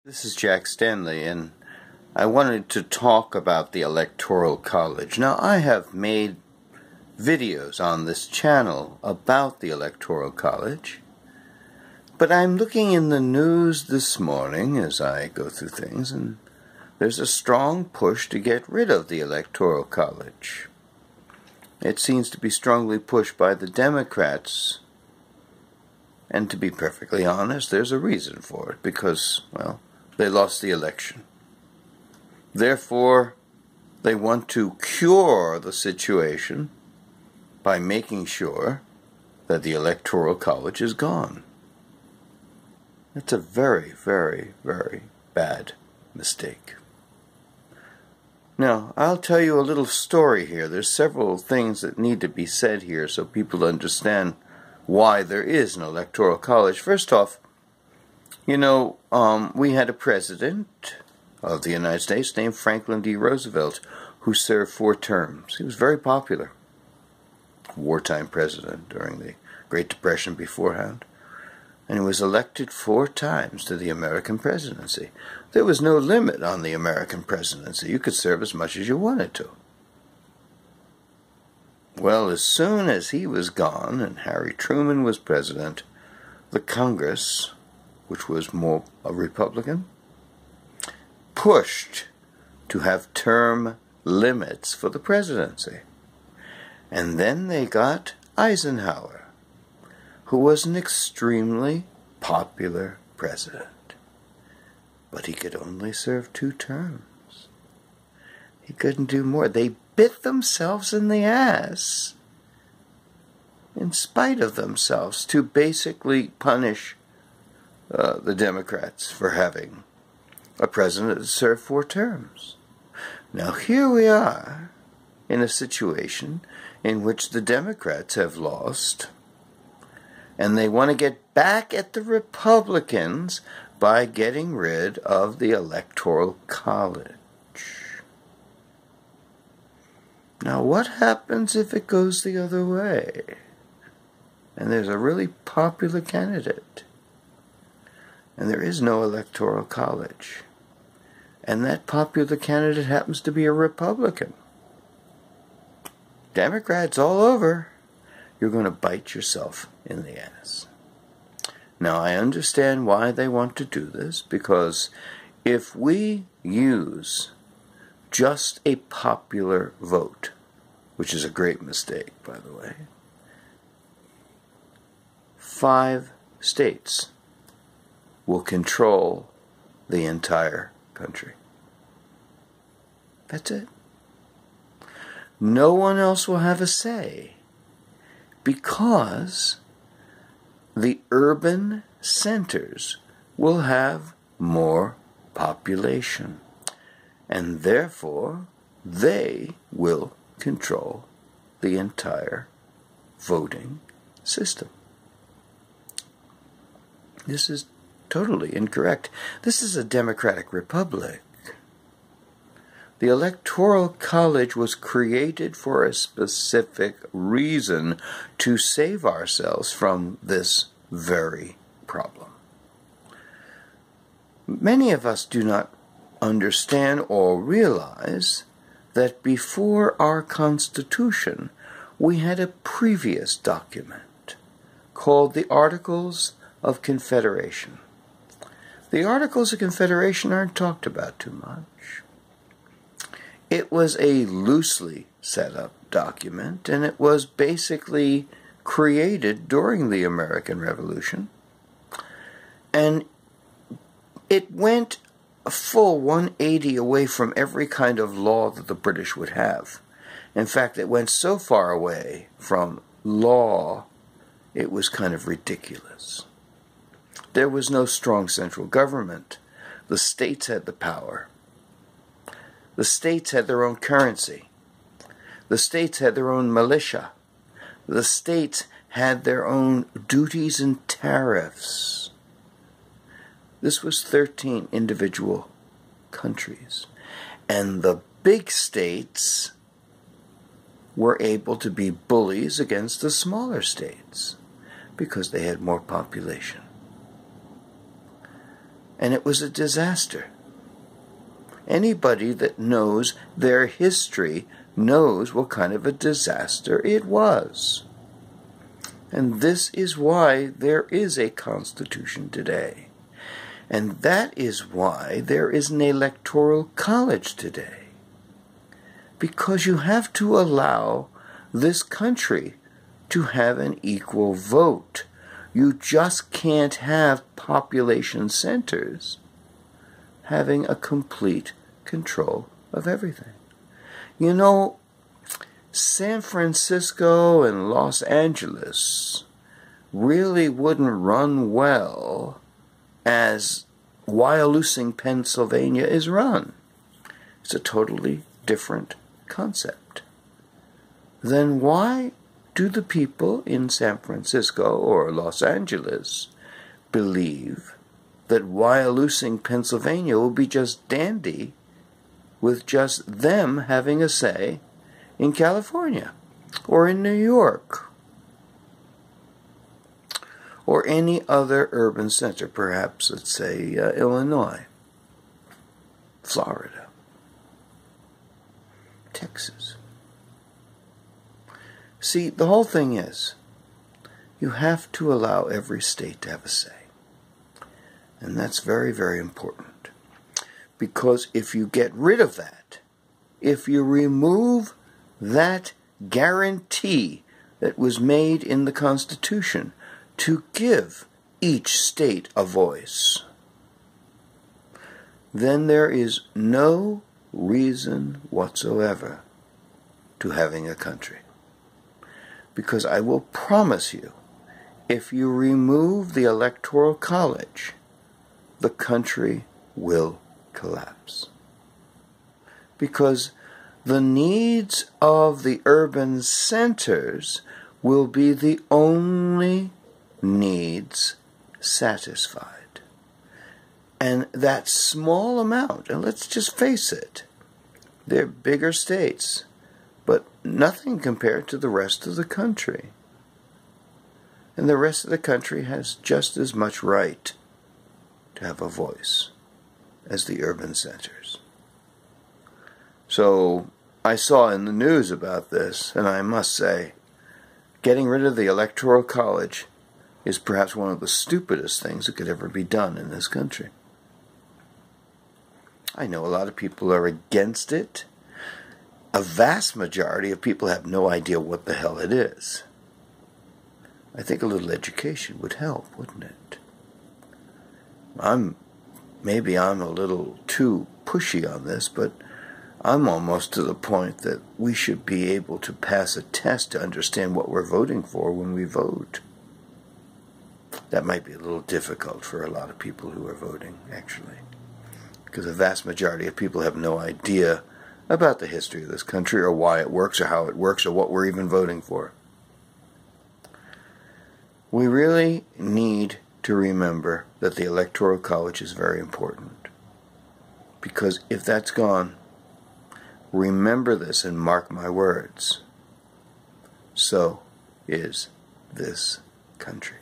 This is Jack Stanley, and I wanted to talk about the Electoral College. Now, I have made videos on this channel about the Electoral College, but I'm looking in the news this morning as I go through things, and there's a strong push to get rid of the Electoral College. It seems to be strongly pushed by the Democrats, and to be perfectly honest, there's a reason for it, because, well, they lost the election. Therefore, they want to cure the situation by making sure that the Electoral College is gone. That's a very, very, very bad mistake. Now, I'll tell you a little story here. There's several things that need to be said here so people understand why there is an Electoral College. First off, we had a president of the United States named Franklin D. Roosevelt who served 4 terms. He was very popular. Wartime president during the Great Depression beforehand. And he was elected 4 times to the American presidency. There was no limit on the American presidency. You could serve as much as you wanted to. Well, as soon as he was gone and Harry Truman was president, the Congress, which was more a Republican, pushed to have term limits for the presidency. And then they got Eisenhower, who was an extremely popular president. But he could only serve 2 terms. He couldn't do more. They bit themselves in the ass, in spite of themselves, to basically punish the Democrats for having a president that served 4 terms. Now here we are in a situation in which the Democrats have lost, and they want to get back at the Republicans by getting rid of the Electoral College. Now what happens if it goes the other way? And there's a really popular candidate, and there is no Electoral College, and that popular candidate happens to be a Republican. Democrats all over, you're going to bite yourself in the ass. Now, I understand why they want to do this, because if we use just a popular vote, which is a great mistake, by the way, 5 states will control the entire country. That's it. No one else will have a say, because the urban centers will have more population, and therefore they will control the entire voting system. This is totally incorrect. This is a democratic republic. The Electoral College was created for a specific reason, to save ourselves from this very problem. Many of us do not understand or realize that before our Constitution, we had a previous document called the Articles of Confederation. The Articles of Confederation aren't talked about too much. It was a loosely set up document, and it was basically created during the American Revolution, and it went a full 180 away from every kind of law that the British would have. In fact, it went so far away from law, it was kind of ridiculous. There was no strong central government. The states had the power. The states had their own currency. The states had their own militia. The states had their own duties and tariffs. This was 13 individual countries. And the big states were able to be bullies against the smaller states because they had more population. and it was a disaster. Anybody that knows their history knows what kind of a disaster it was. And this is why there is a Constitution today. And that is why there is an Electoral College today. Because you have to allow this country to have an equal vote. You just can't have population centers having a complete control of everything. You know, San Francisco and Los Angeles really wouldn't run well as Wyalusing, Pennsylvania is run. It's a totally different concept. Then why do the people in San Francisco or Los Angeles believe that Wyalusing, Pennsylvania will be just dandy with just them having a say in California or in New York or any other urban center, perhaps, let's say, Illinois, Florida, Texas? See, the whole thing is, you have to allow every state to have a say. And that's very, very important. Because if you get rid of that, if you remove that guarantee that was made in the Constitution to give each state a voice, then there is no reason whatsoever to having a country. Because I will promise you, if you remove the Electoral College, the country will collapse. Because the needs of the urban centers will be the only needs satisfied. And that small amount, and let's just face it, they're bigger states, but nothing compared to the rest of the country. And the rest of the country has just as much right to have a voice as the urban centers. So I saw in the news about this, and I must say, getting rid of the Electoral College is perhaps one of the stupidest things that could ever be done in this country. I know a lot of people are against it. A vast majority of people have no idea what the hell it is. I think a little education would help, wouldn't it? Maybe I'm a little too pushy on this, but I'm almost to the point that we should be able to pass a test to understand what we're voting for when we vote. That might be a little difficult for a lot of people who are voting, actually, because a vast majority of people have no idea about the history of this country or why it works or how it works or what we're even voting for. We really need to remember that the Electoral College is very important, because if that's gone, remember this and mark my words, so is this country.